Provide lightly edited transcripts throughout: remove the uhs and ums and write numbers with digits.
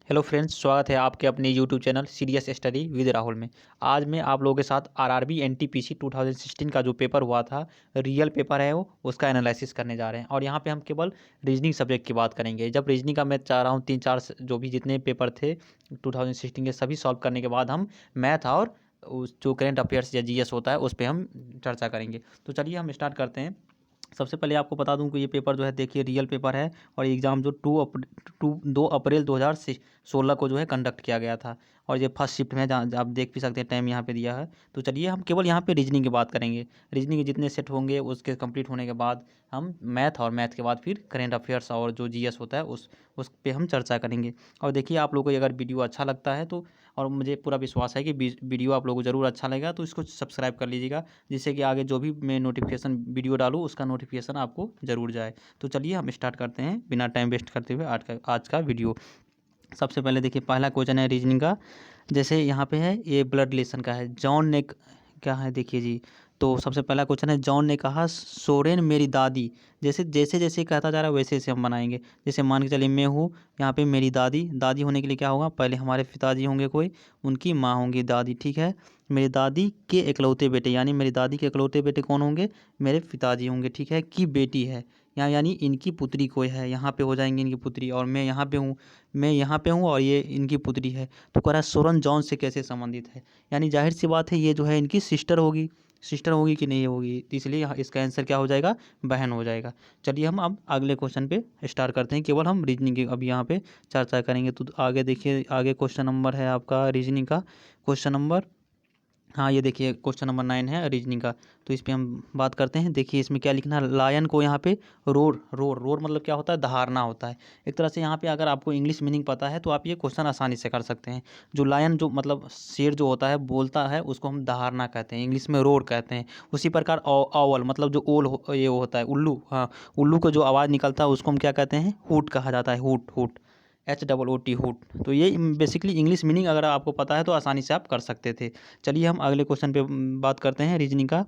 Hello friends, स्वागत है आपके अपने YouTube channel serious study with Rahul में। आज मैं आप लोगों के साथ आरआरबी एनटीपीसी 2016 का जो पेपर हुआ था, रियल पेपर है वो, उसका एनालिसिस करने जा रहे हैं। और यहाँ पे हम केवल रीजनिंग सब्जेक्ट की बात करेंगे। जब रीजनिंग का मैं चाह रहा हूँ 3-4 जो भी जितने पेपर थे 2016 के सभी सॉल्व करने के बाद हम मैथ और उस जो करेंट अफेयर्स या जीएस होता है उस पर हम चर्चा करेंगे। तो चलिए हम स्टार्ट करते हैं। सबसे पहले आपको बता दूं कि ये पेपर जो है, देखिए, रियल पेपर है और एग्ज़ाम जो 2 अप्रैल 2016 को जो है कंडक्ट किया गया था। और ये फर्स्ट शिफ्ट में, जहाँ आप देख भी सकते हैं टाइम यहाँ पे दिया है। तो चलिए हम केवल यहाँ पे रीजनिंग की बात करेंगे। रीजनिंग के जितने सेट होंगे उसके कंप्लीट होने के बाद हम मैथ, और मैथ के बाद फिर करेंट अफेयर्स और जो जीएस होता है उस पे हम चर्चा करेंगे। और देखिए, आप लोगों को अगर वीडियो अच्छा लगता है तो, और मुझे पूरा विश्वास है कि वीडियो आप लोगों को ज़रूर अच्छा लगेगा, तो इसको सब्सक्राइब कर लीजिएगा, जिससे कि आगे जो भी मैं नोटिफिकेशन वीडियो डालूँ उसका नोटिफिकेशन आपको ज़रूर जाए। तो चलिए हम स्टार्ट करते हैं बिना टाइम वेस्ट करते हुए आज का वीडियो। सबसे पहले देखिए, पहला क्वेश्चन है रीजनिंग का। जैसे यहाँ पे है, ये ब्लड रिलेशन का है। जॉन ने क्या है, देखिए जी। तो सबसे पहला क्वेश्चन है, जॉन ने कहा सोरेन मेरी दादी। जैसे जैसे जैसे कहता जा रहा है वैसे वैसे हम बनाएंगे। जैसे मान के चलिए, मैं हूँ यहाँ पे, मेरी दादी। दादी होने के लिए क्या होगा, पहले हमारे पिताजी होंगे कोई, उनकी माँ होंगी दादी, ठीक है। मेरी दादी के इकलौते बेटे, यानी मेरी दादी के इकलौते बेटे कौन होंगे, मेरे पिताजी होंगे, ठीक है। की बेटी है यहाँ, यानी इनकी पुत्री कोई है, यहाँ पे हो जाएंगे इनकी पुत्री। और मैं यहाँ पे हूँ, मैं यहाँ पे हूँ और ये इनकी पुत्री है। तो कह रहा है सोरन जॉन से कैसे संबंधित है, यानी जाहिर सी बात है ये जो है इनकी सिस्टर होगी। सिस्टर होगी कि नहीं होगी, तो इसलिए इसका आंसर क्या हो जाएगा, बहन हो जाएगा। चलिए हम अब अगले क्वेश्चन पे स्टार्ट करते हैं। केवल हम रीजनिंग की अब यहाँ पे चर्चा करेंगे। तो आगे देखिए, आगे क्वेश्चन नंबर है आपका रीजनिंग का, क्वेश्चन नंबर, हाँ ये देखिए क्वेश्चन नंबर 9 है रीजनिंग का। तो इस पे हम बात करते हैं। देखिए इसमें क्या लिखना है, लायन को यहाँ पे रोर, रोर रोर मतलब क्या होता है, दहाड़ना होता है। एक तरह से यहाँ पे अगर आपको इंग्लिश मीनिंग पता है तो आप ये क्वेश्चन आसानी से कर सकते हैं। जो लायन, जो मतलब शेर जो होता है, बोलता है, उसको हम दहाड़ना कहते हैं, इंग्लिश में रोर कहते हैं। उसी प्रकार ऑवल मतलब जो ये होता है उल्लू, हाँ, उल्लू को जो आवाज़ निकलता है उसको हम क्या कहते हैं, हुट कहा जाता है, हुट, हुट, HOOT, हुट। तो ये बेसिकली इंग्लिश मीनिंग अगर आपको पता है तो आसानी से आप कर सकते थे। चलिए हम अगले क्वेश्चन पे बात करते हैं रीजनिंग का।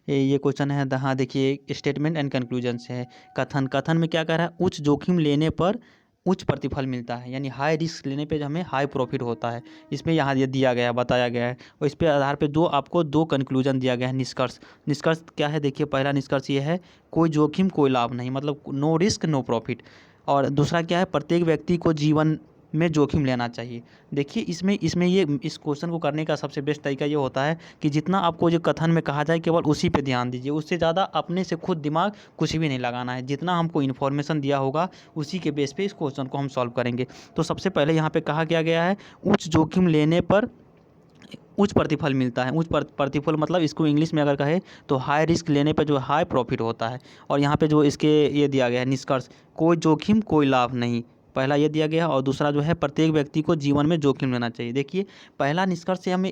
ये क्वेश्चन है, हाँ देखिए, स्टेटमेंट एंड कंक्लूजन से है। कथन, कथन में क्या कह रहा है, उच्च जोखिम लेने पर उच्च प्रतिफल मिलता है, यानी हाई रिस्क लेने पे हमें हाई प्रॉफिट होता है। इसमें यहाँ ये दिया गया है, बताया गया है, और इस पे आधार पे आपको दो कंक्लूजन दिया गया है, निष्कर्ष। निष्कर्ष क्या है, देखिए पहला निष्कर्ष ये है, कोई जोखिम कोई लाभ नहीं, मतलब नो रिस्क नो प्रॉफिट। और दूसरा क्या है, प्रत्येक व्यक्ति को जीवन में जोखिम लेना चाहिए। देखिए इसमें इसमें ये इस क्वेश्चन को करने का सबसे बेस्ट तरीका ये होता है कि जितना आपको जो कथन में कहा जाए केवल उसी पे ध्यान दीजिए, उससे ज़्यादा अपने से खुद दिमाग कुछ भी नहीं लगाना है। जितना हमको इन्फॉर्मेशन दिया होगा उसी के बेस पे इस क्वेश्चन को हम सॉल्व करेंगे। तो सबसे पहले यहाँ पे कहा गया है, उच्च जोखिम लेने पर उच्च प्रतिफल मिलता है। उच्च प्रतिफल मतलब इसको इंग्लिश में अगर कहे तो हाई रिस्क लेने पे जो हाई प्रॉफिट होता है। और यहाँ पे जो इसके ये दिया गया है निष्कर्ष, कोई जोखिम कोई लाभ नहीं, पहला ये दिया गया है। और दूसरा जो है, प्रत्येक व्यक्ति को जीवन में जोखिम लेना चाहिए। देखिए पहला निष्कर्ष से हमें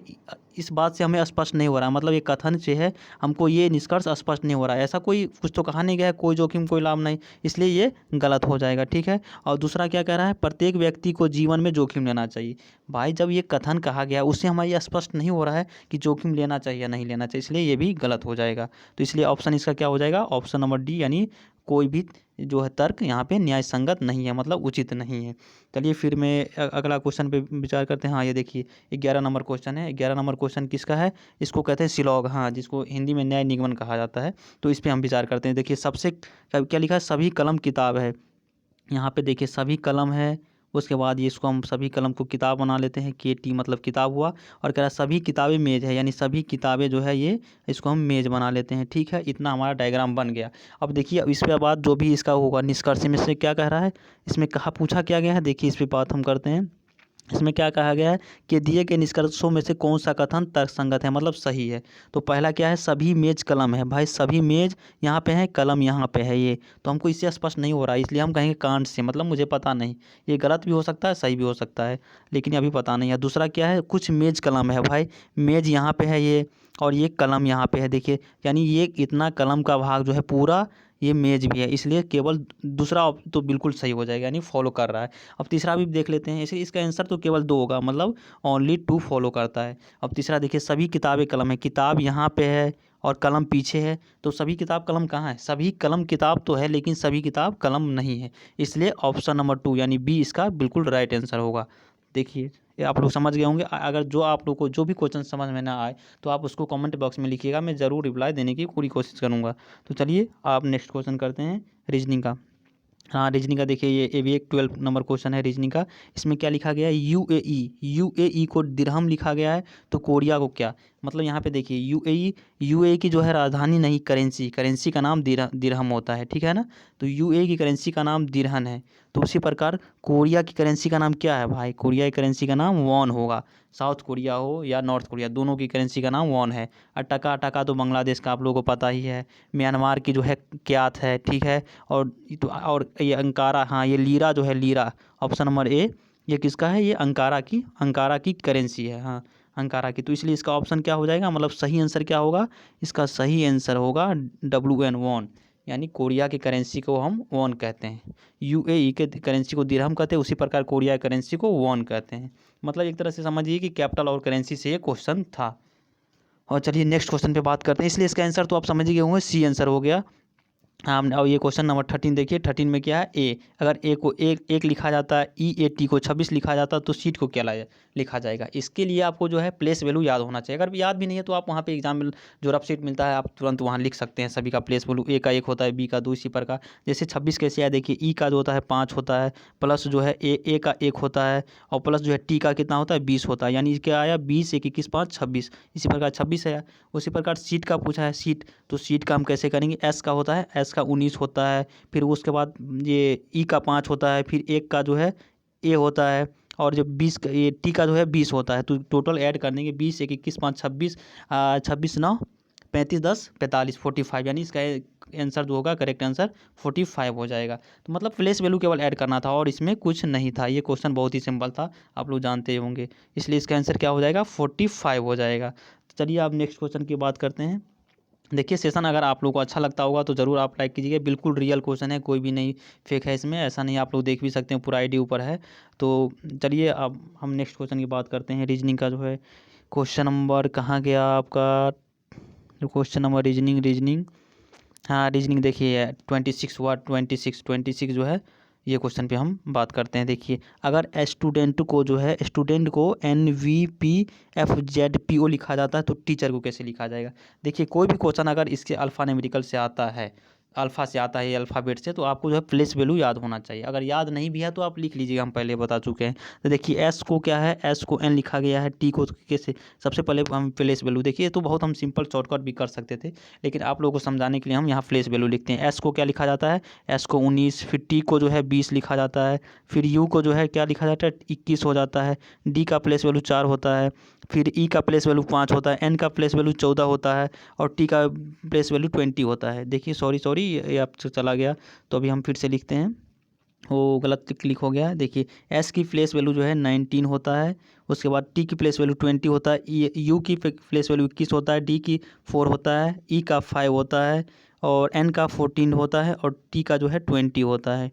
इस बात से हमें स्पष्ट नहीं हो रहा, मतलब ये कथन से है, हमको ये निष्कर्ष स्पष्ट नहीं हो रहा है। ऐसा कोई कुछ तो कहा नहीं गया है, कोई जोखिम कोई लाभ नहीं, इसलिए ये गलत हो जाएगा, ठीक है। और दूसरा क्या कह रहा है, प्रत्येक व्यक्ति को जीवन में जोखिम लेना चाहिए। भाई जब ये कथन कहा गया उससे हमारे ये स्पष्ट नहीं हो रहा है कि जोखिम लेना चाहिए या नहीं लेना चाहिए, इसलिए ये भी गलत हो जाएगा। तो इसलिए ऑप्शन इसका क्या हो जाएगा, ऑप्शन नंबर डी, यानी कोई भी जो है तर्क यहाँ पे न्याय संगत नहीं है, मतलब उचित नहीं है। चलिए फिर मैं अगला क्वेश्चन पे विचार करते हैं। हाँ ये देखिए 11 नंबर क्वेश्चन है। 11 नंबर क्वेश्चन किसका है, इसको कहते हैं सिलॉग, हाँ, जिसको हिंदी में न्याय निगमन कहा जाता है। तो इस पर हम विचार करते हैं। देखिए सबसे क्या लिखा है, सभी कलम किताब है। यहाँ पे देखिए सभी कलम है, उसके बाद ये इसको हम सभी कलम को किताब बना लेते हैं, KT मतलब किताब हुआ। और कह रहा है सभी किताबें मेज है, यानी सभी किताबें जो है ये, इसको हम मेज बना लेते हैं, ठीक है। इतना हमारा डायग्राम बन गया। अब देखिए अब इसके बाद जो भी इसका होगा निष्कर्ष में से क्या कह रहा है, इसमें कहा पूछा क्या गया है, देखिए इस पर बात हम करते हैं। इसमें क्या कहा गया है कि दिए गए निष्कर्षों में से कौन सा कथन तर्कसंगत है, मतलब सही है। तो पहला क्या है, सभी मेज कलम है। भाई सभी मेज यहाँ पे है, कलम यहाँ पे है, ये तो हमको इससे स्पष्ट नहीं हो रहा है, इसलिए हम कहेंगे कांट से, मतलब मुझे पता नहीं, ये गलत भी हो सकता है सही भी हो सकता है, लेकिन अभी पता नहीं है। दूसरा क्या है, कुछ मेज कलम है। भाई मेज यहाँ पे है ये, और ये कलम यहाँ पे है, देखिए, यानी ये इतना कलम का भाग जो है पूरा ये मेज भी है, इसलिए केवल दूसरा तो बिल्कुल सही हो जाएगा, यानी फॉलो कर रहा है। अब तीसरा भी देख लेते हैं, ऐसे इसका आंसर तो केवल 2 होगा, मतलब ओनली 2 फॉलो करता है। अब तीसरा देखिए, सभी किताबें कलम है, किताब यहाँ पे है और कलम पीछे है, तो सभी किताब कलम कहाँ है, सभी कलम किताब तो है लेकिन सभी किताब कलम नहीं है, इसलिए ऑप्शन नंबर 2 यानी बी इसका बिल्कुल राइट आंसर होगा। देखिए ये आप लोग समझ गए होंगे। अगर जो आप लोग को जो भी क्वेश्चन समझ में ना आए तो आप उसको कमेंट बॉक्स में लिखिएगा, मैं ज़रूर रिप्लाई देने की पूरी कोशिश करूँगा। तो चलिए आप नेक्स्ट क्वेश्चन करते हैं रीजनिंग का। हाँ रीजनिंग का देखिए, ये भी एक 12 नंबर क्वेश्चन है रीजनिंग का। इसमें क्या लिखा गया है, यूएई को दिरहम लिखा गया है, तो कोरिया को क्या, मतलब यहाँ पे देखिए यूएई की जो है राजधानी नहीं, करेंसी का नाम दिरहम होता है, ठीक है ना। तो यूएई की करेंसी का नाम दिरहम है। तो उसी प्रकार कोरिया की करेंसी का नाम क्या है भाई, कोरिया की करेंसी का नाम वॉन होगा। साउथ कोरिया हो या नॉर्थ कोरिया, दोनों की करेंसी का नाम वॉन है। और टका तो बांग्लादेश का आप लोगों को पता ही है। म्यांमार की जो है क्यात है, ठीक है। और ये अंकारा, हाँ ये लीरा जो है, लीरा ऑप्शन नंबर ए, ये किसका है, ये अंकारा की करेंसी है, हाँ अंकारा की। तो इसलिए इसका ऑप्शन क्या हो जाएगा, मतलब सही आंसर क्या होगा, इसका सही आंसर होगा WN वॉन, यानी कोरिया की करेंसी को हम वॉन कहते हैं। यूएई के करेंसी को दिरहम कहते हैं, उसी प्रकार कोरिया की करेंसी को वॉन कहते हैं। मतलब एक तरह से समझिए कि कैपिटल और करेंसी से ये क्वेश्चन था। और चलिए नेक्स्ट क्वेश्चन पे बात करते हैं। इसलिए इसका आंसर तो आप समझ ही गए होंगे, सी आंसर हो गया। हाँ और ये क्वेश्चन नंबर 13 देखिए, 13 में क्या है, ए अगर ए को एक लिखा जाता है, EAT को 26 लिखा जाता है, तो सीट को क्या लिखा जाएगा। इसके लिए आपको जो है प्लेस वैल्यू याद होना चाहिए। अगर याद भी नहीं है तो आप वहाँ पे एग्जाम में जो रफ सीट मिलता है आप तुरंत वहाँ लिख सकते हैं सभी का प्लेस वैल्यू। ए का 1 होता है, बी का 2, इसी प्रकार। जैसे 26 कैसे आया देखिए, ई का जो होता है 5 होता है, प्लस जो है ए का 1 होता है, और प्लस जो है टी का कितना होता है 20 होता है, यानी क्या आया 20, 1, 21, 5, 26, इसी प्रकार 26 आया। उसी प्रकार सीट का पूछा है, सीट, तो सीट का हम कैसे करेंगे, एस का होता है, एस का 19 होता है, फिर उसके बाद ये ई का 5 होता है, फिर एक का जो है ए होता है, और जब 20 का ये टी का जो है 20 होता है। तो टोटल ऐड करने के 20, 1, 21, 5, 26, 26, 9, 35, 10, 45, 45, यानी इसका आंसर जो होगा करेक्ट आंसर 45 हो जाएगा। तो मतलब प्लेस वैल्यू केवल ऐड करना था और इसमें कुछ नहीं था। ये क्वेश्चन बहुत ही सिंपल था, आप लोग जानते होंगे। इसलिए इसका आंसर क्या हो जाएगा, 45 हो जाएगा। तो चलिए आप नेक्स्ट क्वेश्चन की बात करते हैं। देखिए सेशन अगर आप लोग को अच्छा लगता होगा तो ज़रूर आप लाइक कीजिएगा। बिल्कुल रियल क्वेश्चन है, कोई भी नहीं फेक है इसमें, ऐसा नहीं, आप लोग देख भी सकते हैं पूरा आईडी ऊपर है। तो चलिए अब हम नेक्स्ट क्वेश्चन की बात करते हैं। रीजनिंग का जो है क्वेश्चन नंबर कहाँ गया आपका, जो क्वेश्चन नंबर रीजनिंग, हाँ रीजनिंग देखिए 26 हुआ, 26 जो है ये क्वेश्चन पे हम बात करते हैं। देखिए अगर स्टूडेंट को NVPFZPO लिखा जाता है तो टीचर को कैसे लिखा जाएगा। देखिए कोई भी क्वेश्चन अगर इसके अल्फ़ा न्यूमेरिकल से आता है, अल्फ़ा से आता है, अल्फ़ाबेट से, तो आपको जो है प्लेस वैल्यू याद होना चाहिए। अगर याद नहीं भी है तो आप लिख लीजिएगा, हम पहले बता चुके हैं। तो देखिए एस को क्या है, एस को N लिखा गया है, टी को कैसे, सबसे पहले हम प्लेस वैल्यू देखिए, तो बहुत हम सिंपल शॉर्टकट भी कर सकते थे, लेकिन आप लोगों को समझाने के लिए हम यहाँ प्लेस वैल्यू लिखते हैं। एस को क्या लिखा जाता है, एस को 19, फिर टी को जो है 20 लिखा जाता है, फिर यू को जो है क्या लिखा जाता है 21 हो जाता है, डी का प्लेस वैल्यू 4 होता है, फिर ई का प्लेस वैल्यू 5 होता है, एन का प्लेस वैल्यू 14 होता है, और टी का प्लेस वैल्यू 20 होता है। देखिए सॉरी ये आपसे चला गया, तो अभी हम फिर से लिखते हैं, वो गलत क्लिक हो गया है। देखिए एस की प्लेस वैल्यू जो है 19 होता है, उसके बाद टी की प्लेस वैल्यू 20 होता है, यू की प्लेस वैल्यू 21 होता है, डी की 4 होता है, ई का 5 होता है, और एन का 14 होता है, और टी का जो है 20 होता है,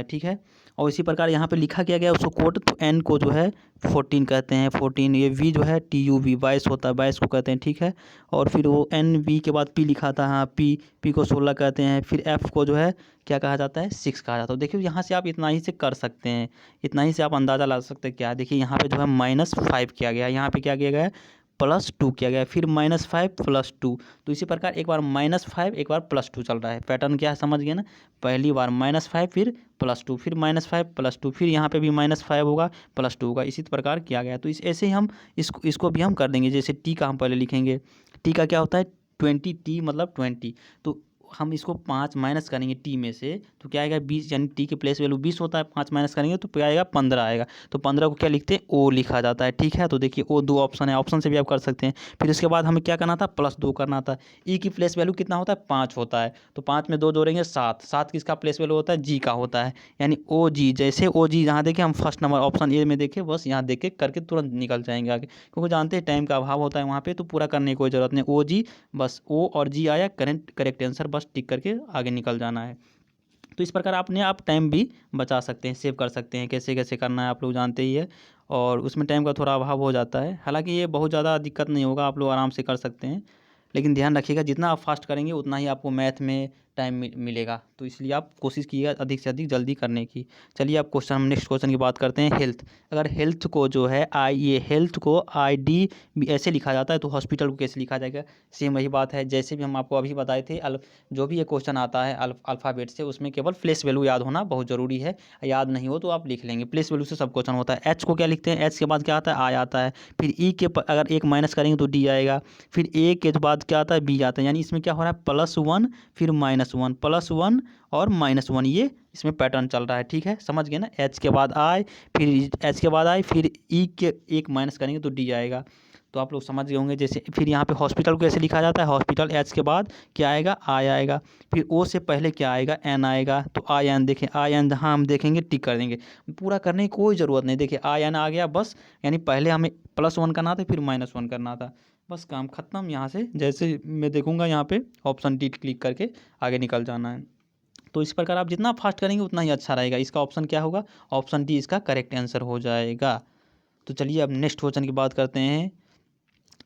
ठीक है। और इसी प्रकार यहाँ पे लिखा किया गया उसको कोड, तो एन को जो है 14 कहते हैं, 14, ये वी जो है TUV 22 होता है, 22 को कहते हैं, ठीक है। और फिर वो NV के बाद P लिखा था, हाँ P को 16 कहते हैं, फिर F को जो है क्या कहा जाता है 6 कहा जाता है। देखिए यहाँ से आप इतना ही से कर सकते हैं, इतना ही से आप अंदाज़ा लगा सकते हैं क्या। देखिए यहाँ पे जो है -5 किया गया, यहाँ पे क्या किया गया है +2 किया गया, फिर -5 +2। तो इसी प्रकार एक बार -5 एक बार +2 चल रहा है। पैटर्न क्या है समझ गए ना, पहली बार -5 फिर +2, फिर -5 +2, फिर यहाँ पे भी -5 होगा +2 होगा, इसी प्रकार किया गया। तो ऐसे ही हम इसको भी हम कर देंगे। जैसे टी का हम पहले लिखेंगे, टी का क्या होता है 20, टी मतलब 20, तो हम इसको 5 माइनस करेंगे टी में से, तो क्या आएगा 20, यानी टी के प्लेस वैल्यू 20 होता है, 5 माइनस करेंगे तो क्या आएगा 15 आएगा। तो 15 को क्या लिखते हैं ओ लिखा जाता है, ठीक है। तो देखिए ओ 2 ऑप्शन है, ऑप्शन से भी आप कर सकते हैं। फिर उसके बाद हमें क्या करना था +2 करना था। ई की प्लेस वैल्यू कितना होता है 5 होता है, तो 5 में 2 जोड़ेंगे 7, 7 किसका प्लेस वैल्यू होता है जी का होता है, यानी OG। जैसे OG यहाँ देखें, हम फर्स्ट नंबर ऑप्शन ए में देखें, बस यहाँ देख के करके तुरंत निकल जाएंगे आगे, क्योंकि जानते हैं टाइम का अभाव होता है वहाँ पे, तो पूरा करने की कोई ज़रूरत नहीं। OG बस O और G आया, करेक्ट आंसर, बस टिक करके आगे निकल जाना है। तो इस प्रकार अपने आप टाइम भी बचा सकते हैं, सेव कर सकते हैं। कैसे कैसे करना है आप लोग जानते ही है, और उसमें टाइम का थोड़ा अभाव हो जाता है। हालांकि ये बहुत ज़्यादा दिक्कत नहीं होगा, आप लोग आराम से कर सकते हैं, लेकिन ध्यान रखिएगा जितना आप फास्ट करेंगे उतना ही आपको मैथ में टाइम मिलेगा। तो इसलिए आप कोशिश कीजिएगा अधिक से अधिक जल्दी करने की। चलिए अब नेक्स्ट क्वेश्चन की बात करते हैं। हेल्थ, अगर हेल्थ को जो है हेल्थ को ID ऐसे लिखा जाता है तो हॉस्पिटल को कैसे लिखा जाएगा? सेम वही बात है जैसे भी हम आपको अभी बताए थे। जो भी ये क्वेश्चन आता है अल्फ़ाबेट से, उसमें केवल प्लेस वैल्यू याद होना बहुत ज़रूरी है। याद नहीं हो तो आप लिख लेंगे, प्लेस वैल्यू से सब क्वेश्चन होता है। एच को क्या लिखते हैं? एच के बाद क्या आता है? I आता है। फिर ई के अगर एक माइनस करेंगे तो D आएगा। फिर ए के बाद क्या आता है? B आता है। यानी इसमें क्या हो रहा है? +1 फिर -1, +1 और -1, ये इसमें पैटर्न चल रहा है। ठीक है, समझ गए ना? एच के बाद आई, फिर एच के बाद आई, फिर ई के एक माइनस करेंगे तो D आएगा। तो आप लोग समझ गए होंगे। जैसे फिर यहाँ पे हॉस्पिटल को कैसे लिखा जाता है? हॉस्पिटल एच के बाद क्या आएगा? I आएगा। फिर ओ से पहले क्या आएगा? N आएगा। तो IN देखें, IN जहाँ हम देखेंगे टिक कर देंगे, पूरा करने की कोई ज़रूरत नहीं। देखिए IN आ गया बस, यानी पहले हमें +1 करना था फिर -1 करना था, बस काम ख़त्म। यहाँ से जैसे मैं देखूँगा यहाँ पे ऑप्शन D क्लिक करके आगे निकल जाना है। तो इस प्रकार आप जितना फास्ट करेंगे उतना ही अच्छा रहेगा। इसका ऑप्शन क्या होगा? ऑप्शन D इसका करेक्ट आंसर हो जाएगा। तो चलिए अब नेक्स्ट क्वेश्चन की बात करते हैं।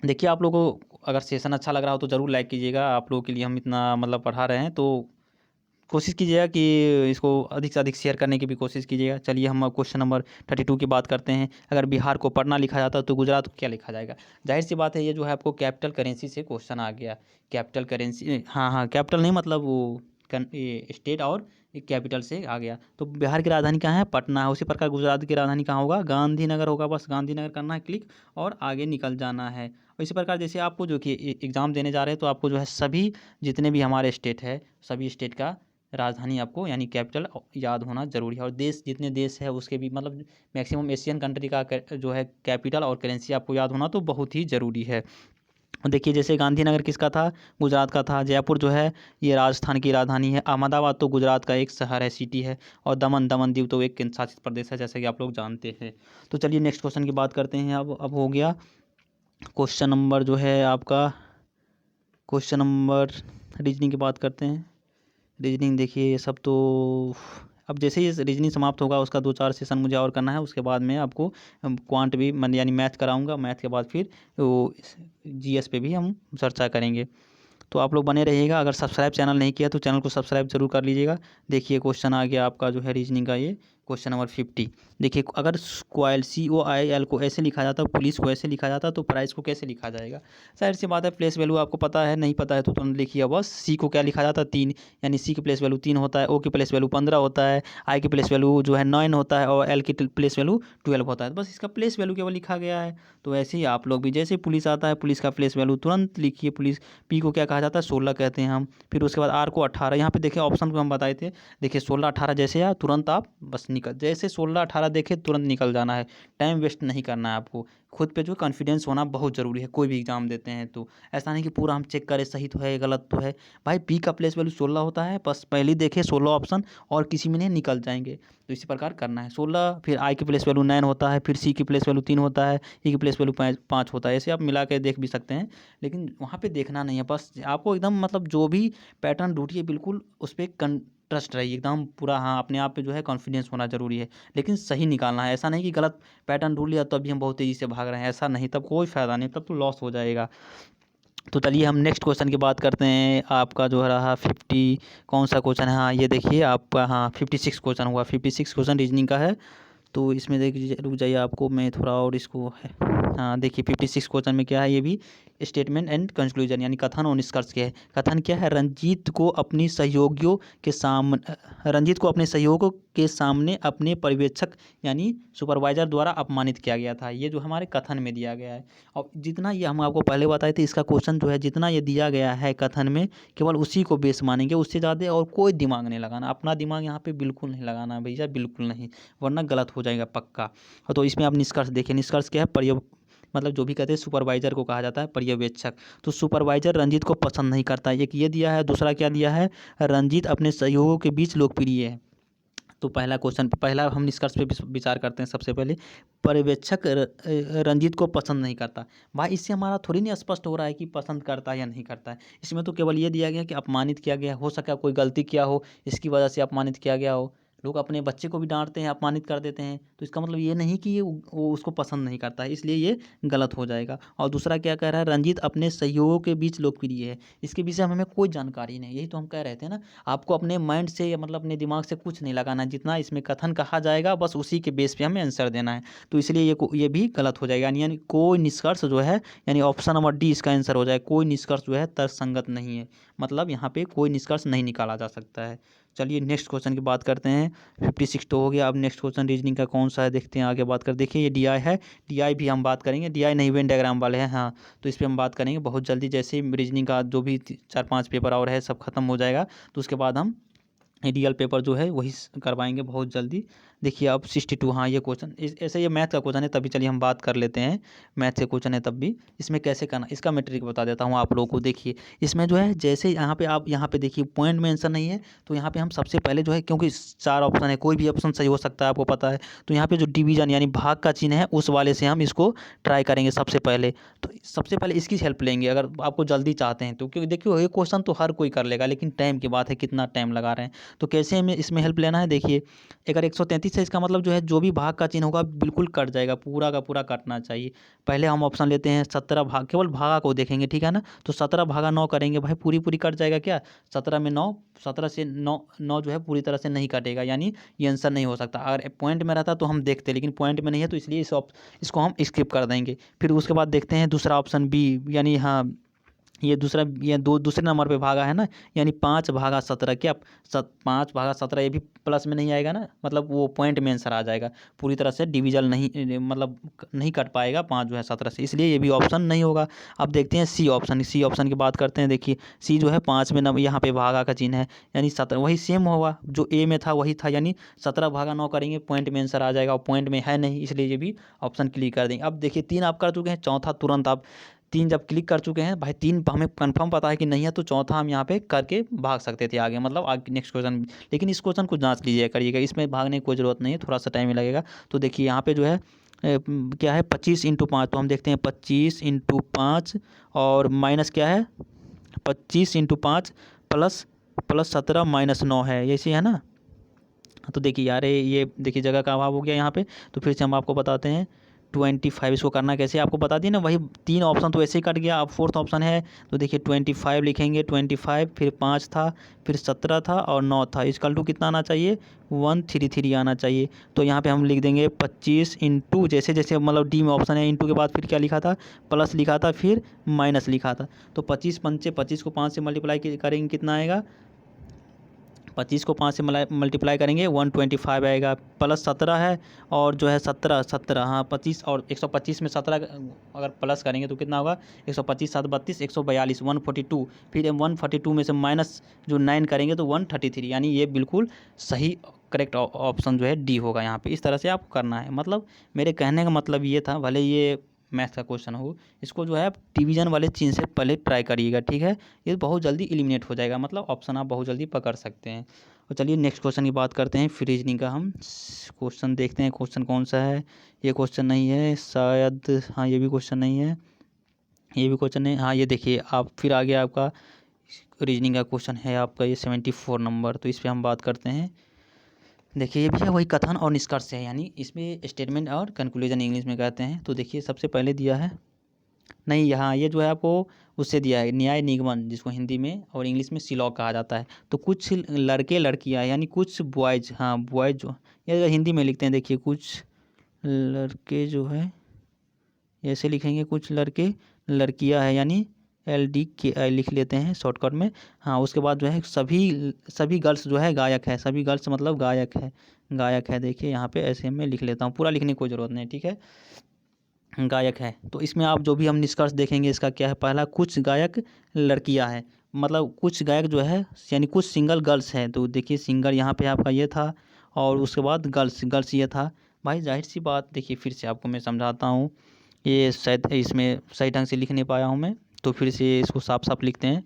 देखिए आप लोगों को अगर सेशन अच्छा लग रहा हो तो ज़रूर लाइक कीजिएगा। आप लोगों के लिए हम इतना मतलब पढ़ा रहे हैं तो कोशिश कीजिएगा कि इसको अधिक से अधिक शेयर करने की भी कोशिश कीजिएगा। चलिए हम क्वेश्चन नंबर 32 की बात करते हैं। अगर बिहार को पटना लिखा जाता तो गुजरात को क्या लिखा जाएगा? जाहिर सी बात है ये जो है आपको कैपिटल करेंसी से क्वेश्चन आ गया। कैपिटल करेंसी, हाँ कैपिटल नहीं, मतलब वो स्टेट और कैपिटल से आ गया। तो बिहार की राजधानी कहाँ है? पटना है। उसी प्रकार गुजरात की राजधानी कहाँ होगा? गांधीनगर होगा। बस गांधीनगर करना है क्लिक और आगे निकल जाना है। और इसी प्रकार जैसे आपको जो कि एग्ज़ाम देने जा रहे हैं तो आपको जो है सभी जितने भी हमारे स्टेट है, सभी स्टेट का राजधानी आपको यानी कैपिटल याद होना ज़रूरी है। और देश, जितने देश है उसके भी, मतलब मैक्सिमम एशियन कंट्री का जो है कैपिटल और करेंसी आपको याद होना तो बहुत ही ज़रूरी है। देखिए जैसे गांधीनगर किसका था? गुजरात का था। जयपुर जो है ये राजस्थान की राजधानी है। अहमदाबाद तो गुजरात का एक शहर है, सिटी है। और दमन दीव तो एक केंद्र शासित प्रदेश है, जैसे कि आप लोग जानते हैं। तो चलिए नेक्स्ट क्वेश्चन की बात करते हैं। अब हो गया क्वेश्चन नंबर जो है आपका, क्वेश्चन नंबर रीजनिंग की बात करते हैं। रीजनिंग देखिए ये सब तो अब जैसे ही रीजनिंग समाप्त होगा उसका 2-4 सेशन मुझे और करना है। उसके बाद में आपको क्वांट भी यानी मैथ कराऊंगा। मैथ के बाद फिर वो GS पे भी हम चर्चा करेंगे। तो आप लोग बने रहिएगा। अगर सब्सक्राइब चैनल नहीं किया तो चैनल को सब्सक्राइब जरूर कर लीजिएगा। देखिए क्वेश्चन आ गया आपका जो है रीजनिंग का, ये क्वेश्चन नंबर 50। देखिए अगर COIL COIL को ऐसे लिखा जाता, पुलिस को ऐसे लिखा जाता, तो प्राइस को कैसे लिखा जाएगा? जाहिर सी बात है प्लेस वैल्यू आपको पता है, नहीं पता है तो तुरंत लिखिए बस। C को क्या लिखा जाता? 3, यानी C की प्लेस वैल्यू 3 होता है। O की प्लेस वैल्यू 15 होता है। I की प्लेस वैल्यू जो है 9 होता है। और L की प्लेस वैल्यू 12 होता है। बस इसका प्लेस वैल्यू केवल लिखा गया है। तो ऐसे ही आप लोग भी, जैसे पुलिस आता है पुलिस का प्लेस वैल्यू तुरंत लिखिए। पुलिस P को क्या कहा जाता है? 16 कहते हैं हम। फिर उसके बाद R को 18। यहाँ पे देखिए ऑप्शन को हम बताए थे। देखिए 16-18 जैसे आया तुरंत आप बस निकल, जैसे 16-18 देखे तुरंत निकल जाना है। टाइम वेस्ट नहीं करना है आपको। खुद पे जो कॉन्फिडेंस होना बहुत ज़रूरी है कोई भी एग्ज़ाम देते हैं तो। ऐसा नहीं कि पूरा हम चेक करें सही तो है गलत तो है। भाई P का प्लेस वैल्यू 16 होता है, बस पहले देखे 16 ऑप्शन और किसी में नहीं निकल जाएंगे। तो इसी प्रकार करना है। 16, फिर I की प्लेस वैल्यू 9 होता है। फिर C की प्लेस वैल्यू 3 होता है। E की प्लेस वैल्यू 5 होता है। ऐसे आप मिला के देख भी सकते हैं, लेकिन वहाँ पे देखना नहीं है। बस आपको एकदम मतलब जो भी पैटर्न ढूंढिए बिल्कुल उस पर ट्रस्ट रहिए एकदम पूरा। हाँ अपने आप पे जो है कॉन्फिडेंस होना ज़रूरी है, लेकिन सही निकालना है। ऐसा नहीं कि गलत पैटर्न ढूंढ लिया तो अभी हम बहुत तेज़ी से भाग रहे हैं, ऐसा नहीं, तब कोई फ़ायदा नहीं, तब तो लॉस हो जाएगा। तो चलिए हम नेक्स्ट क्वेश्चन की बात करते हैं। आपका जो रहा 50 कौन सा क्वेश्चन है? हाँ ये देखिए आपका, हाँ 56 क्वेश्चन हुआ। 56 क्वेश्चन रीजनिंग का है। तो इसमें देखिए रुक जाइए, आपको मैं थोड़ा और इसको है। हाँ देखिए 56 क्वेश्चन में क्या है? ये भी स्टेटमेंट एंड कंक्लूजन यानी कथन और निष्कर्ष के है। कथन क्या है? रंजीत को अपने सहयोगियों के सामने अपने पर्यवेक्षक यानी सुपरवाइजर द्वारा अपमानित किया गया था। ये जो हमारे कथन में दिया गया है। और जितना ये हम आपको पहले बताए थे, इसका क्वेश्चन जो है जितना ये दिया गया है कथन में केवल उसी को बेस मानेंगे, उससे ज़्यादा और कोई दिमाग नहीं लगाना। अपना दिमाग यहाँ पे बिल्कुल नहीं लगाना भैया, बिल्कुल नहीं, वरना गलत हो जाएगा पक्का। तो इसमें आप निष्कर्ष देखिए। निष्कर्ष क्या है? मतलब जो भी कहते हैं सुपरवाइजर को कहा जाता है पर्यवेक्षक। तो सुपरवाइजर रंजीत को पसंद नहीं करता है, एक ये दिया है। दूसरा क्या दिया है? रंजीत अपने सहयोगियों के बीच लोकप्रिय है। तो पहला हम निष्कर्ष पे विचार करते हैं। सबसे पहले पर्यवेक्षक रंजीत को पसंद नहीं करता। भाई इससे हमारा थोड़ी नहीं स्पष्ट हो रहा है कि पसंद करता है या नहीं करता है। इसमें तो केवल ये दिया गया कि अपमानित किया गया, हो सका कोई गलती किया हो इसकी वजह से अपमानित किया गया हो। लोग अपने बच्चे को भी डांटते हैं, अपमानित कर देते हैं, तो इसका मतलब ये नहीं कि ये वो उसको पसंद नहीं करता है, इसलिए ये गलत हो जाएगा। और दूसरा क्या कह रहा है, रंजीत अपने सहयोगियों के बीच लोकप्रिय है। इसके विषय में हमें कोई जानकारी नहीं, यही तो हम कह रहे थे ना, आपको अपने माइंड से या मतलब अपने दिमाग से कुछ नहीं लगाना है, जितना इसमें कथन कहा जाएगा बस उसी के बेस पे हमें आंसर देना है। तो इसलिए ये भी गलत हो जाएगा, यानी कोई निष्कर्ष जो है, यानी ऑप्शन नंबर डी इसका आंसर हो जाएगा, कोई निष्कर्ष जो है तर्कसंगत नहीं है, मतलब यहाँ पे कोई निष्कर्ष नहीं निकाला जा सकता है। चलिए नेक्स्ट क्वेश्चन की बात करते हैं। 56 तो हो गया, अब नेक्स्ट क्वेश्चन रीजनिंग का कौन सा है देखते हैं, आगे बात कर। देखिए ये डीआई है, डीआई भी हम बात करेंगे, डीआई नहीं वेन डायग्राम वाले हैं, हाँ तो इस पर हम बात करेंगे बहुत जल्दी, जैसे रीजनिंग का जो भी 4-5 पेपर और है सब खत्म हो जाएगा, तो उसके बाद हम रियल पेपर जो है वही करवाएंगे बहुत जल्दी। देखिए अब 62, हाँ ये क्वेश्चन ऐसे ये मैथ का क्वेश्चन है, तभी चलिए हम बात कर लेते हैं, मैथ से क्वेश्चन है तब भी। इसमें कैसे करना, इसका मैं ट्रिक बता देता हूँ आप लोगों को। देखिए इसमें जो है, जैसे यहाँ पे आप यहाँ पे देखिए पॉइंट में आंसर नहीं है, तो यहाँ पे हम सबसे पहले जो है, क्योंकि 4 ऑप्शन है, कोई भी ऑप्शन सही हो सकता है आपको पता है, तो यहाँ पे जो डिवीजन यानी भाग का चिन्ह है उस वाले से हम इसको ट्राई करेंगे सबसे पहले। तो सबसे पहले इसकी हेल्प लेंगे अगर आपको जल्दी चाहते हैं तो, क्योंकि देखिए ये क्वेश्चन तो हर कोई कर लेगा, लेकिन टाइम की बात है, कितना टाइम लगा रहे हैं। तो कैसे हमें इसमें हेल्प लेना है, देखिए अगर 133 है, इसका मतलब जो है जो भी भाग का चिन्ह होगा बिल्कुल कट जाएगा, पूरा का पूरा कटना चाहिए। पहले हम ऑप्शन लेते हैं 17 भाग, केवल भागा को देखेंगे, ठीक है ना, तो 17 भागा 9 करेंगे, भाई पूरी पूरी कट जाएगा क्या, 17 में 9, 17 से 9 जो है पूरी तरह से नहीं कटेगा, यानी ये आंसर नहीं हो सकता। अगर पॉइंट में रहता तो हम देखते, लेकिन पॉइंट में नहीं है, तो इसलिए इसको हम स्किप कर देंगे। फिर उसके बाद देखते हैं दूसरा ऑप्शन बी, यानी हाँ ये दूसरा, ये दूसरे नंबर पे भागा है ना, यानी 5 भागा 17, क्या 5 भागा 17 ये भी प्लस में नहीं आएगा ना, मतलब वो पॉइंट में आंसर आ जाएगा, पूरी तरह से डिविजन नहीं, मतलब नहीं कट पाएगा 5 जो है 17 से, इसलिए ये भी ऑप्शन नहीं होगा। अब देखते हैं सी ऑप्शन, सी ऑप्शन की बात करते हैं। देखिए सी जो है 5 में यहाँ पे भागा का चिन्ह है, यानी 17 वही सेम होगा जो ए में था वही था, यानी 17 भागा 9 करेंगे, पॉइंट में आंसर आ जाएगा, और पॉइंट में है नहीं, इसलिए ये भी ऑप्शन क्लिक कर देंगे। अब देखिए 3 आप कर चुके हैं, चौथा तुरंत आप 3 जब क्लिक कर चुके हैं भाई, 3 हमें कंफर्म पता है कि नहीं है, तो चौथा हम यहाँ पे करके भाग सकते थे आगे, मतलब आगे नेक्स्ट क्वेश्चन। लेकिन इस क्वेश्चन को जांच लीजिए करिएगा, इसमें भागने की कोई ज़रूरत नहीं है, थोड़ा सा टाइम ही लगेगा। तो देखिए यहाँ पे जो है क्या है 25 × 5, तो हम देखते हैं 25 × 5 और माइनस क्या है 25 × 5 प्लस 17 - 9 है, ऐसे है ना। तो देखिए यार ये देखिए जगह का अभाव हो गया यहाँ पे, तो फिर से हम आपको बताते हैं 25, इसको करना कैसे आपको बता दिए ना, वही 3 ऑप्शन तो ऐसे ही कट गया। अब 4th ऑप्शन है, तो देखिए 25 लिखेंगे, 25 फिर 5 था, फिर 17 था और 9 था, इक्वल टू कितना आना चाहिए 133 आना चाहिए। तो यहाँ पे हम लिख देंगे 25 × जैसे जैसे मतलब डी में ऑप्शन है, इंटू के बाद फिर क्या लिखा था, प्लस लिखा था, फिर माइनस लिखा था। तो 25 पंचे 25 को 5 से मल्टीप्लाई करेंगे कितना आएगा, 25 को 5 से मल्टीप्लाई करेंगे 125 आएगा, प्लस 17 है और जो है 17 हाँ 25 और 125 में 17 अगर प्लस करेंगे तो कितना होगा 125 7 32 142 142, फिर 142 में से माइनस जो 9 करेंगे तो 133, यानी ये बिल्कुल सही करेक्ट ऑप्शन जो है डी होगा यहाँ पे। इस तरह से आपको करना है, मतलब मेरे कहने का मतलब ये था, भले ये मैथ का क्वेश्चन हो, इसको जो है आप डिवीजन वाले चिन्ह से पहले ट्राई करिएगा, ठीक है, ये बहुत जल्दी एलिमिनेट हो जाएगा, मतलब ऑप्शन आप बहुत जल्दी पकड़ सकते हैं। तो चलिए नेक्स्ट क्वेश्चन की बात करते हैं, फिर रीजनिंग का हम क्वेश्चन देखते हैं, क्वेश्चन कौन सा है, ये क्वेश्चन नहीं है शायद, हाँ ये भी क्वेश्चन नहीं है, ये भी क्वेश्चन नहीं, हाँ ये देखिए आप फिर आ गया आपका रीजनिंग का क्वेश्चन है आपका ये 74 नंबर, तो इस पर हम बात करते हैं। देखिए ये भी है वही कथन और निष्कर्ष है, यानी इसमें स्टेटमेंट और कंक्लूजन इंग्लिश में कहते हैं। तो देखिए सबसे पहले दिया है, नहीं यहाँ ये जो है आपको उससे दिया है न्याय निगमन, जिसको हिंदी में और इंग्लिश में सिलॉग कहा जाता है। तो कुछ लड़के लड़कियाँ यानी कुछ बॉयज, हाँ बॉयज जो ये अगर हिंदी में लिखते हैं, देखिए कुछ लड़के जो है ऐसे लिखेंगे, कुछ लड़के लड़कियाँ है, यानी LDKI लिख लेते हैं शॉर्टकट में। हाँ उसके बाद जो है सभी गर्ल्स जो है गायक है, सभी गर्ल्स मतलब गायक है। देखिए यहाँ पे ऐसे मैं लिख लेता हूँ, पूरा लिखने की कोई ज़रूरत नहीं, ठीक है, गायक है। तो इसमें आप जो भी हम निष्कर्ष देखेंगे इसका क्या है, पहला कुछ गायक लड़कियां हैं, मतलब कुछ गायक जो है यानी कुछ सिंगल गर्ल्स हैं। तो देखिए सिंगर यहाँ पे आपका ये था, और उसके बाद गर्ल्स ये था। भाई जाहिर सी बात, देखिए फिर से आपको मैं समझाता हूँ, ये शायद इसमें सही ढंग से लिख नहीं पाया हूँ मैं, तो फिर से इसको साफ साफ लिखते हैं।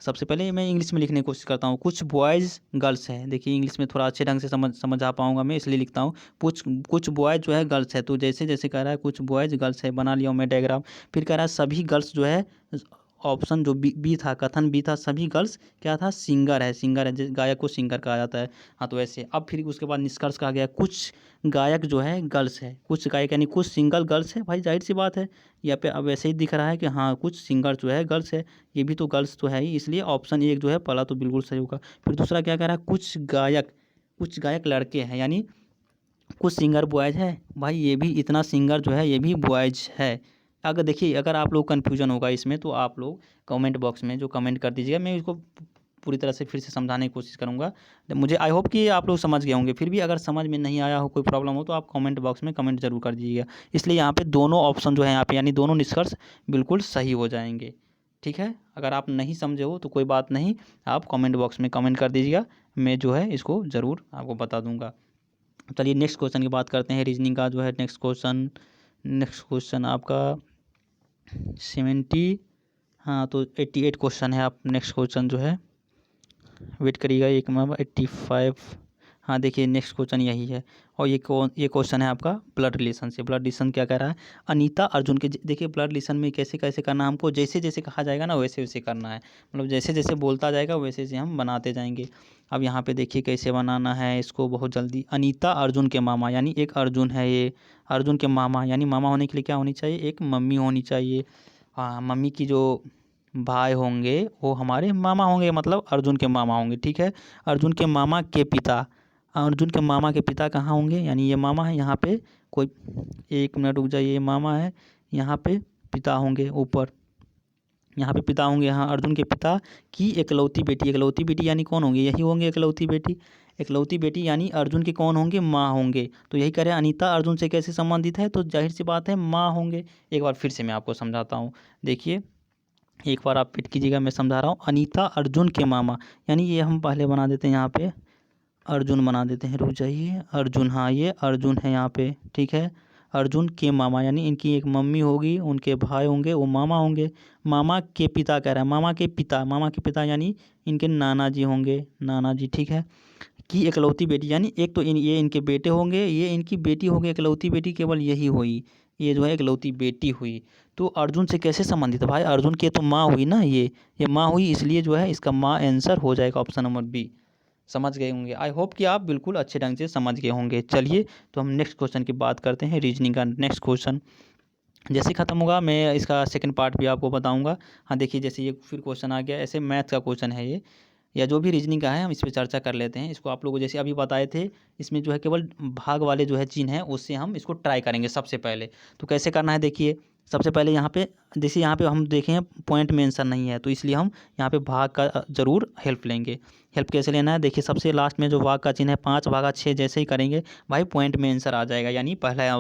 सबसे पहले मैं इंग्लिश में लिखने की कोशिश करता हूँ, कुछ बॉयज़ गर्ल्स हैं, देखिए इंग्लिश में थोड़ा अच्छे ढंग से समझ आ पाऊँगा मैं, इसलिए लिखता हूँ कुछ बॉयज़ जो है गर्ल्स है। तो जैसे जैसे कह रहा है कुछ बॉयज़ गर्ल्स है, बना लिया हूँ मैं डायग्राम। फिर कह रहा है सभी गर्ल्स जो है ऑप्शन जो बी था, कथन बी था, सभी गर्ल्स क्या था, सिंगर है, गायक को सिंगर कहा जाता है। हाँ, तो ऐसे अब फिर उसके बाद निष्कर्ष कहा गया कुछ गायक जो है गर्ल्स है, कुछ गायक यानी कुछ सिंगल गर्ल्स है। भाई जाहिर सी बात है, यहाँ पे अब ऐसे ही दिख रहा है कि हाँ कुछ सिंगर जो है गर्ल्स है, ये भी तो गर्ल्स तो है ही, इसलिए ऑप्शन एक जो है पहला तो बिल्कुल सही होगा। फिर दूसरा क्या कह रहा है, कुछ गायक लड़के हैं, यानी कुछ सिंगर बॉयज़ है। भाई ये भी इतना सिंगर जो है ये भी बॉयज़ है। अगर देखिए, अगर आप लोग कन्फ्यूजन होगा इसमें तो आप लोग कमेंट बॉक्स में जो कमेंट कर दीजिएगा, मैं इसको पूरी तरह से फिर से समझाने की कोशिश करूँगा। मुझे आई होप कि आप लोग समझ गए होंगे। फिर भी अगर समझ में नहीं आया हो, कोई प्रॉब्लम हो, तो आप कमेंट बॉक्स में कमेंट ज़रूर कर दीजिएगा। इसलिए यहाँ पे दोनों ऑप्शन जो है यहाँ पे यानी दोनों निष्कर्ष बिल्कुल सही हो जाएंगे। ठीक है, अगर आप नहीं समझे हो तो कोई बात नहीं, आप कमेंट बॉक्स में कमेंट कर दीजिएगा, मैं जो है इसको ज़रूर आपको बता दूँगा। चलिए नेक्स्ट क्वेश्चन की बात करते हैं, रीजनिंग का जो है नेक्स्ट क्वेश्चन आपका 70, हाँ तो 88 क्वेश्चन है। आप नेक्स्ट क्वेश्चन जो है वेट करिएगा एक मिनट, 85, हाँ देखिए नेक्स्ट क्वेश्चन यही है। और ये क्वेश्चन है आपका ब्लड रिलेशन से। ब्लड रिलेशन क्या कह रहा है, अनीता अर्जुन के, देखिए ब्लड रिलेशन में कैसे कैसे करना है हमको, जैसे जैसे कहा जाएगा ना वैसे वैसे करना है, मतलब जैसे जैसे बोलता जाएगा वैसे वैसे हम बनाते जाएंगे। अब यहाँ पे देखिए कैसे बनाना है इसको बहुत जल्दी। अनीता अर्जुन के मामा, यानी एक अर्जुन है ये, अर्जुन के मामा, यानी मामा होने के लिए क्या होनी चाहिए, एक मम्मी होनी चाहिए। हाँ, मम्मी की जो भाई होंगे वो हमारे मामा होंगे, मतलब अर्जुन के मामा होंगे। ठीक है, अर्जुन के मामा के पिता, अर्जुन के मामा के पिता कहाँ होंगे, यानी ये मामा है यहाँ पे, कोई एक मिनट रुक जाइए, ये मामा है यहाँ पे, पिता होंगे ऊपर, यहाँ पे पिता होंगे। यहाँ अर्जुन के पिता की इकलौती बेटी, इकलौती बेटी यानी कौन होंगे, यही होंगे इकलौती बेटी। इकलौती बेटी यानी अर्जुन के कौन होंगे, माँ होंगे। तो यही कह रहे हैं अनीता अर्जुन से कैसे संबंधित है, तो जाहिर सी बात है माँ होंगे। एक बार फिर से मैं आपको समझाता हूँ, देखिए एक बार आप फिट कीजिएगा, मैं समझा रहा हूँ। अनीता अर्जुन के मामा, यानी ये हम पहले बना देते हैं यहाँ पे, अर्जुन बना देते हैं, रुक जाइए, अर्जुन, हाँ ये अर्जुन है यहाँ पे। ठीक है, अर्जुन के मामा यानी इनकी एक मम्मी होगी, उनके भाई होंगे, वो मामा होंगे। मामा के पिता कह रहा है, मामा के पिता यानी इनके नाना जी होंगे, नाना जी। ठीक है, की इकलौती बेटी, यानी एक तो ये इनके बेटे होंगे, ये इनकी बेटी होंगे, इकलौती बेटी केवल यही हुई, ये जो है इकलौती बेटी हुई। तो अर्जुन से कैसे संबंधित है भाई, अर्जुन की तो माँ हुई ना, ये माँ हुई, इसलिए जो है इसका माँ आंसर हो जाएगा ऑप्शन नंबर बी। समझ गए होंगे, आई होप कि आप बिल्कुल अच्छे ढंग से समझ गए होंगे। चलिए तो हम नेक्स्ट क्वेश्चन की बात करते हैं, रीजनिंग का नेक्स्ट क्वेश्चन जैसे ख़त्म होगा मैं इसका सेकंड पार्ट भी आपको बताऊंगा। हाँ देखिए, जैसे ये फिर क्वेश्चन आ गया, ऐसे मैथ का क्वेश्चन है ये, या जो भी रीजनिंग का है हम इस पर चर्चा कर लेते हैं। इसको आप लोगों जैसे अभी बताए थे, इसमें जो है केवल भाग वाले जो है चिन्ह है उससे हम इसको ट्राई करेंगे सबसे पहले। तो कैसे करना है देखिए, सबसे पहले यहाँ पे जैसे यहाँ पे हम देखें पॉइंट मेंशन नहीं है, तो इसलिए हम यहाँ पे भाग का ज़रूर हेल्प लेंगे। हेल्प कैसे लेना है, देखिए सबसे लास्ट में जो भाग का चिन्ह है 5/6 जैसे ही करेंगे भाई पॉइंट में आंसर आ जाएगा, यानी पहला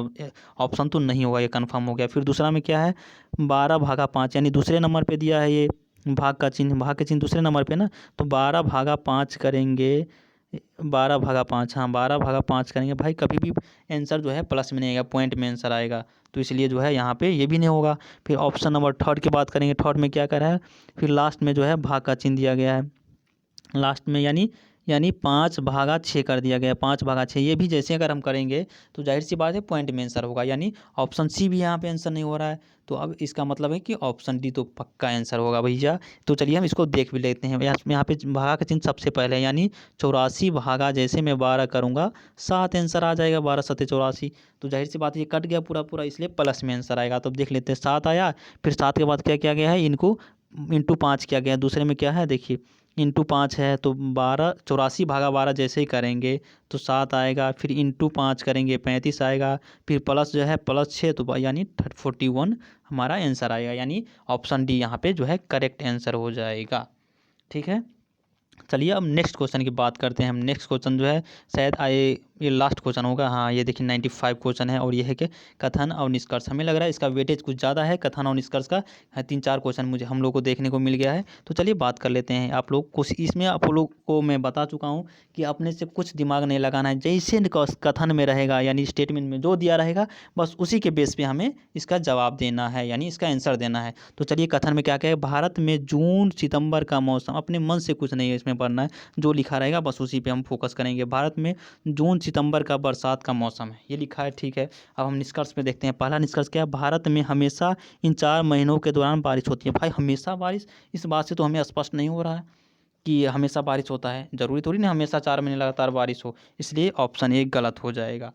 ऑप्शन तो नहीं होगा, ये कन्फर्म हो गया। फिर दूसरा में क्या है, 12/5 यानी दूसरे नंबर पर दिया है ये भाग का चिन्ह दूसरे नंबर पे ना, तो 12/5 करेंगे, 12/5, हाँ 12/5 करेंगे भाई, कभी भी आंसर जो है प्लस में नहीं आएगा, पॉइंट में आंसर आएगा, तो इसलिए जो है यहाँ पे ये भी नहीं होगा। फिर ऑप्शन नंबर थर्ड की बात करेंगे, थर्ड में क्या करा है, फिर लास्ट में जो है भाग का चिन्ह दिया गया है, लास्ट में यानी 5/6 कर दिया गया, 5/6, ये भी जैसे अगर हम करेंगे तो जाहिर सी बात है पॉइंट में आंसर होगा, यानी ऑप्शन सी भी यहाँ पे आंसर नहीं हो रहा है। तो अब इसका मतलब है कि ऑप्शन डी तो पक्का आंसर होगा भैया। तो चलिए हम इसको देख भी लेते हैं, यहाँ पे भागा का चिन्ह सबसे पहले है, यानी 84 जैसे मैं 12 करूँगा 7 आंसर आ जाएगा, 12×7 = 84। तो जाहिर सी बात है ये कट गया पूरा पूरा, इसलिए प्लस में आंसर आएगा। तो अब देख लेते हैं, 7 आया, फिर 7 के बाद क्या किया गया है, इनको इंटू 5 किया गया है। दूसरे में क्या है देखिए, इंटू 5 है तो 12, 84/12 जैसे ही करेंगे तो 7 आएगा, फिर इंटू 5 करेंगे 35 आएगा, फिर प्लस जो है +6 तो यानी 41 हमारा आंसर आएगा, यानी ऑप्शन डी यहाँ पे जो है करेक्ट आंसर हो जाएगा। ठीक है, चलिए अब नेक्स्ट क्वेश्चन की बात करते हैं हम। नेक्स्ट क्वेश्चन जो है शायद ये लास्ट क्वेश्चन होगा, हाँ ये देखिए 95 क्वेश्चन है, और ये है कि कथन और निष्कर्ष। हमें लग रहा है इसका वेटेज कुछ ज़्यादा है, कथन और निष्कर्ष का 3-4 क्वेश्चन मुझे हम लोग को देखने को मिल गया है। तो चलिए बात कर लेते हैं। आप लोग कुछ इसमें आप लोग को मैं बता चुका हूँ कि अपने से कुछ दिमाग नहीं लगाना है, जैसे कथन में रहेगा यानी स्टेटमेंट में जो दिया रहेगा बस उसी के बेस पे हमें इसका जवाब देना है, यानी इसका आंसर देना है। तो चलिए कथन में क्या क्या है, भारत में जून सितंबर का मौसम, अपने मन से कुछ नहीं है इसमें पढ़ना है, जो लिखा रहेगा बस उसी पे हम फोकस करेंगे। भारत में जून सितंबर का बरसात का मौसम है, ये लिखा है, ठीक है। अब हम निष्कर्ष में देखते हैं। पहला निष्कर्ष क्या है, भारत में हमेशा इन 4 महीनों के दौरान बारिश होती है। भाई हमेशा बारिश, इस बात से तो हमें स्पष्ट नहीं हो रहा है कि हमेशा बारिश होता है। ज़रूरी थोड़ी ना हमेशा 4 महीने लगातार बारिश हो, इसलिए ऑप्शन ए गलत हो जाएगा।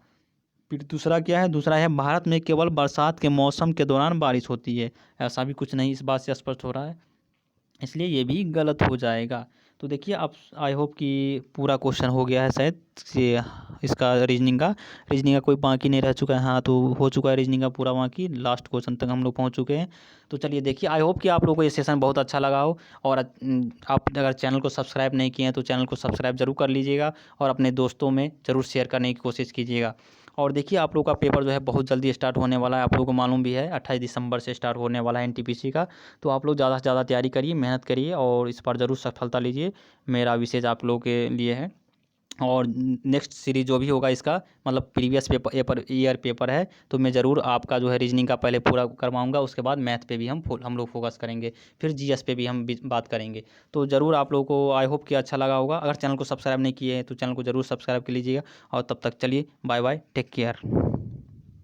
फिर दूसरा क्या है, दूसरा है भारत में केवल बरसात के मौसम के दौरान बारिश होती है। ऐसा भी कुछ नहीं, इस बात से स्पष्ट हो रहा है, इसलिए ये भी गलत हो जाएगा। तो देखिए अब आई होप कि पूरा क्वेश्चन हो गया है शायद से, इसका रीजनिंग का कोई बाकी नहीं रह चुका है। हाँ, तो हो चुका है रीजनिंग का पूरा बाकी, लास्ट क्वेश्चन तक हम लोग पहुंच चुके हैं। तो चलिए देखिए, आई होप कि आप लोगों को ये सेशन बहुत अच्छा लगा हो। और आप अगर चैनल को सब्सक्राइब नहीं किए हैं तो चैनल को सब्सक्राइब जरूर कर लीजिएगा और अपने दोस्तों में ज़रूर शेयर करने की कोशिश कीजिएगा। और देखिए आप लोग का पेपर जो है बहुत जल्दी स्टार्ट होने वाला है, आप लोगों को मालूम भी है 28 दिसंबर से स्टार्ट होने वाला है एनटीपीसी का। तो आप लोग ज़्यादा से ज़्यादा तैयारी करिए, मेहनत करिए और इस बार ज़रूर सफलता लीजिए, मेरा विशेष आप लोगों के लिए है। और नेक्स्ट सीरीज जो भी होगा इसका, मतलब प्रीवियस ईयर पेपर है, तो मैं ज़रूर आपका जो है रीजनिंग का पहले पूरा करवाऊंगा, उसके बाद मैथ पे भी हम लोग फोकस करेंगे, फिर जीएस पे भी हम बात करेंगे। तो ज़रूर आप लोगों को आई होप कि अच्छा लगा होगा। अगर चैनल को सब्सक्राइब नहीं किए हैं तो चैनल को ज़रूर सब्सक्राइब कर लीजिएगा। और तब तक चलिए बाय बाय, टेक केयर।